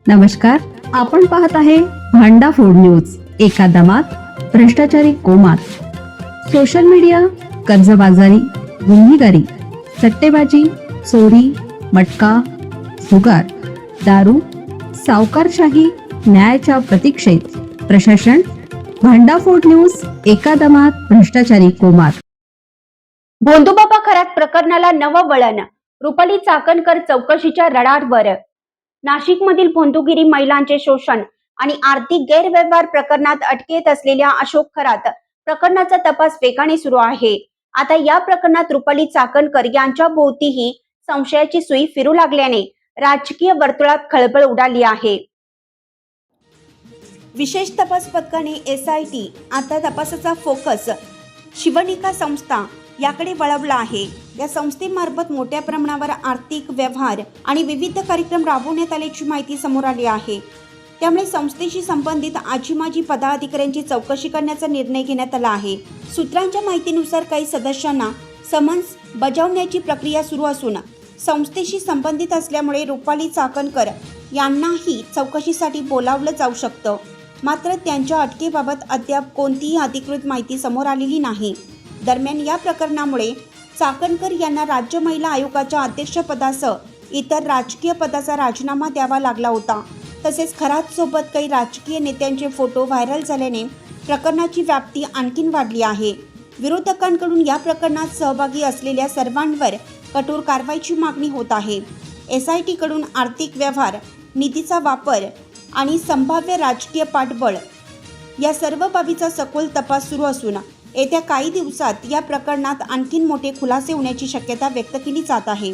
नमस्कार, आपण पाहत आहे भांडा फोड न्यूज. एका दमात भ्रष्टाचारी कोमात. सोशल मीडिया, कर्जबाजारी, गुन्हेगारी, सट्टेबाजी, चोरी, मटका, जुगार, दारू, सावकारशाही, न्यायाच्या प्रतीक्षेत प्रशासन. भांडाफोड न्यूज. एका दमात भ्रष्टाचारी कोमात. भोंदूबाबा खरात प्रकरणाला नवं वळण. रुपाली चाकणकर चौकशीच्या रडारवर. नाशिकमधील भोंदूगिरी महिलांचे शोषण आणि आर्थिक गैरव्यवहार प्रकरणात अटकेत असलेल्या अशोक खरात प्रकरणाचा तपास वेगाने सुरू आहे. आता या प्रकरणात रुपाली चाकणकर यांच्या भोवतीही संशयाची सुई फिरू लागल्याने राजकीय वर्तुळात खळबळ उडाली आहे. विशेष तपास पथकाने SIT आता तपासाचा फोकस शिवनिका संस्था याकडे वळवला आहे. या संस्थेमार्फत मोठ्या प्रमाणावर आर्थिक व्यवहार आणि विविध कार्यक्रम राबवण्यात आल्याची माहिती समोर आली आहे. त्यामुळे संस्थेशी संबंधित आजीमाजी पदाधिकाऱ्यांची चौकशी करण्याचा निर्णय घेण्यात आला आहे. सूत्रांच्या माहितीनुसार काही सदस्यांना समन्स बजावण्याची प्रक्रिया सुरू असून संस्थेशी संबंधित असल्यामुळे रुपाली चाकणकर यांनाही चौकशीसाठी बोलावलं जाऊ शकतं. मात्र त्यांच्या अटकेबाबत अद्याप कोणतीही अधिकृत माहिती समोर आलेली नाही. दरम्यान या प्रकरणामुळे चाकणकर यांना राज्य महिला आयोगाच्या अध्यक्षपदासह इतर राजकीय पदाचा राजीनामा द्यावा लागला होता. तसेच खरातसोबत काही राजकीय नेत्यांचे फोटो व्हायरल झाल्याने प्रकरणाची व्याप्ती आणखीन वाढली आहे. विरोधकांकडून या प्रकरणात सहभागी असलेल्या सर्वांवर कठोर कारवाईची मागणी होत आहे. SIT कडून आर्थिक व्यवहार, निधीचा वापर आणि संभाव्य राजकीय पाठबळ या सर्व बाबीचा सखोल तपास सुरू असून येत्या काही दिवसात या प्रकरणात आणखीन मोठे खुलासे होण्याची शक्यता व्यक्त केली जात आहे.